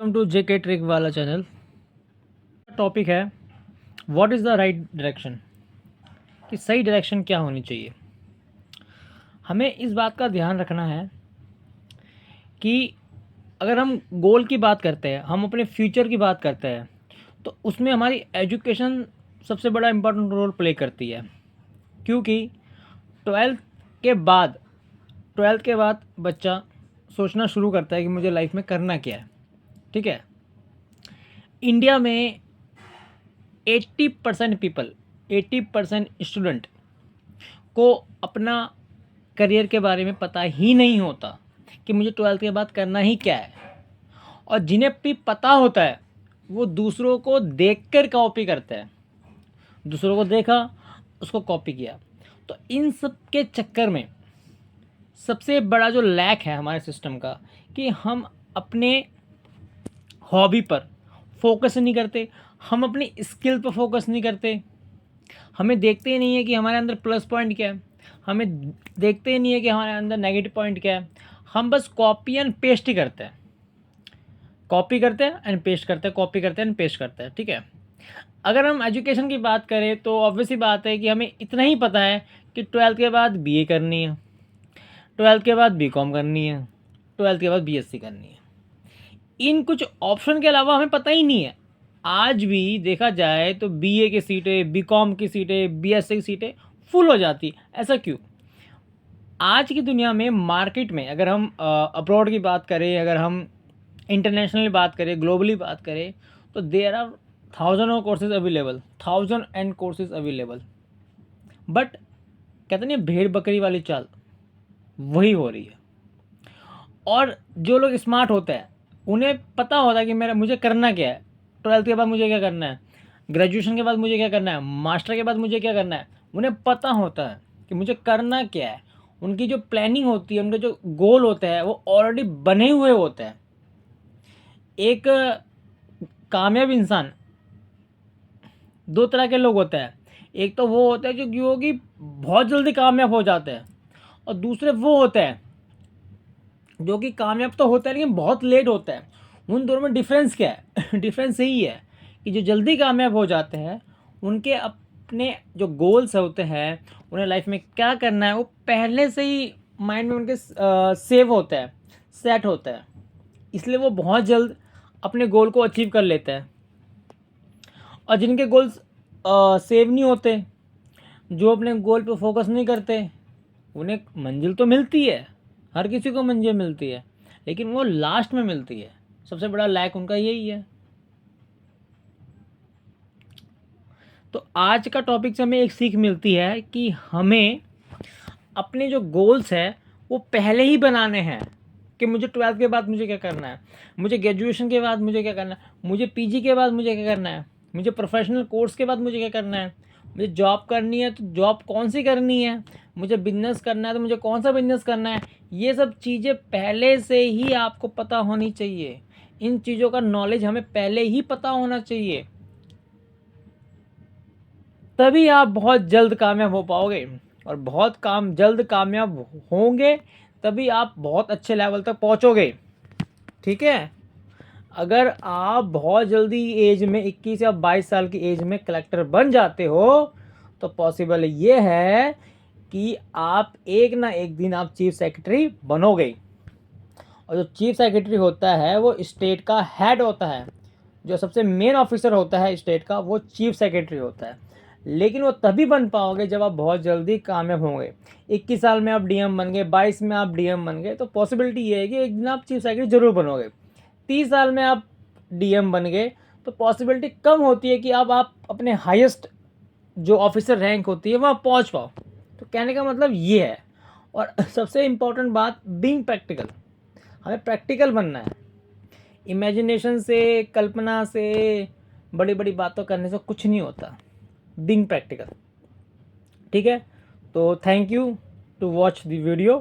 Welcome to JK trick वाला channel. Topic है what is the right direction, कि सही डायरेक्शन क्या होनी चाहिए। हमें इस बात का ध्यान रखना है कि अगर हम गोल की बात करते हैं, हम अपने फ्यूचर की बात करते हैं, तो उसमें हमारी एजुकेशन सबसे बड़ा इम्पोर्टेंट रोल प्ले करती है। क्योंकि ट्वेल्थ के बाद ट्वेल्थ के बाद बच्चा सोचना शुरू करता है कि मुझे लाइफ में करना क्या है। ठीक है, इंडिया में 80% पीपल, 80% स्टूडेंट को अपना करियर के बारे में पता ही नहीं होता कि मुझे ट्वेल्थ के बाद करना ही क्या है। और जिन्हें भी पता होता है वो दूसरों को देखकर कॉपी करते हैं। दूसरों को देखा, उसको कॉपी किया। तो इन सब के चक्कर में सबसे बड़ा जो लैक है हमारे सिस्टम का, कि हम अपने हॉबी पर फोकस नहीं करते, हम अपनी स्किल पर फोकस नहीं करते। हमें देखते ही नहीं है कि हमारे अंदर प्लस पॉइंट क्या है, हमें देखते ही नहीं है कि हमारे अंदर नेगेटिव पॉइंट क्या है। हम बस कॉपी एंड पेस्ट ही करते हैं, कॉपी करते हैं एंड पेस्ट करते हैं, कॉपी करते हैं एंड पेस्ट करते हैं। ठीक है, अगर हम एजुकेशन की बात करें तो ऑब्वियस ही बात है कि हमें इतना ही पता है कि ट्वेल्थ के बाद बीए करनी है, ट्वेल्थ के बाद बीकॉम करनी है, ट्वेल्थ के बाद बीएससी करनी है। इन कुछ ऑप्शन के अलावा हमें पता ही नहीं है। आज भी देखा जाए तो बीए की सीटें, बीकॉम की सीटें, बीएससी की सीटें फुल हो जाती। ऐसा क्यों? आज की दुनिया में मार्केट में अगर हम अब्रॉड की बात करें, अगर हम इंटरनेशनली बात करें, ग्लोबली बात करें, तो there are thousand of courses available, thousand and courses available. But कहते नहीं, भेड़ बकरी वाली चाल वही हो रही है। और जो लोग स्मार्ट होते हैं उन्हें पता होता है कि मुझे करना क्या है, ट्वेल्थ के बाद मुझे क्या करना है, ग्रेजुएशन के बाद मुझे क्या करना है, मास्टर के बाद मुझे क्या करना है। उन्हें पता होता है कि मुझे करना क्या है। उनकी जो प्लानिंग होती है, उनके जो गोल होते हैं वो ऑलरेडी बने हुए होते हैं। एक कामयाब इंसान दो तरह के लोग होते हैं। एक तो वो होते हैं जो कि बहुत जल्दी कामयाब हो जाते हैं, और दूसरे वो होते हैं जो कि कामयाब तो होता है लेकिन बहुत लेट होता है। उन दोनों में डिफरेंस क्या है? डिफरेंस यही है कि जो जल्दी कामयाब हो जाते हैं उनके अपने जो गोल्स होते हैं, उन्हें लाइफ में क्या करना है वो पहले से ही माइंड में उनके सेव होता है, सेट होता है। इसलिए वो बहुत जल्द अपने गोल को अचीव कर लेते हैं। और जिनके गोल्स सेव नहीं होते, जो अपने गोल पे फोकस नहीं करते, उन्हें मंजिल तो मिलती है, हर किसी को मंजिल मिलती है, लेकिन वो लास्ट में मिलती है। सबसे बड़ा लैक उनका यही है। तो आज का टॉपिक से हमें एक सीख मिलती है कि हमें अपने जो गोल्स हैं वो पहले ही बनाने हैं, कि मुझे ट्वेल्थ के बाद मुझे क्या करना है, मुझे ग्रेजुएशन के बाद मुझे क्या करना है, मुझे पीजी के बाद मुझे क्या करना है, मुझे प्रोफेशनल कोर्स के बाद मुझे क्या करना है, मुझे जॉब करनी है तो जॉब कौन सी करनी है, मुझे बिजनेस करना है तो मुझे कौन सा बिजनेस करना है। ये सब चीज़ें पहले से ही आपको पता होनी चाहिए। इन चीज़ों का नॉलेज हमें पहले ही पता होना चाहिए, तभी आप बहुत जल्द कामयाब हो पाओगे। और बहुत जल्द कामयाब होंगे तभी आप बहुत अच्छे लेवल तक पहुंचोगे। ठीक है, अगर आप बहुत जल्दी एज में 21 या 22 साल की एज में कलेक्टर बन जाते हो तो पॉसिबल ये है कि आप एक ना एक दिन आप चीफ सेक्रेटरी बनोगे। और जो चीफ सेक्रेटरी होता है वो स्टेट का हेड होता है। जो सबसे मेन ऑफिसर होता है स्टेट का वो चीफ सेक्रेटरी होता है। लेकिन वो तभी बन पाओगे जब आप बहुत जल्दी कामयाब होंगे। 21 साल में आप डीएम बन गए, 22 में आप डीएम बन गए, तो पॉसिबिलिटी ये है कि एक दिन आप चीफ सेक्रेटरी जरूर बनोगे। 30 साल में आप डीएम बन गए तो पॉसिबिलिटी कम होती है कि अब आप अपने हाईएस्ट जो ऑफिसर रैंक होती है वहाँ पहुँच पाओ। तो कहने का मतलब ये है। और सबसे इम्पोर्टेंट बात, बीइंग प्रैक्टिकल। हमें प्रैक्टिकल बनना है। इमेजिनेशन से, कल्पना से, बड़ी बड़ी बातों करने से कुछ नहीं होता। Being practical. ठीक है, तो thank you to watch the video.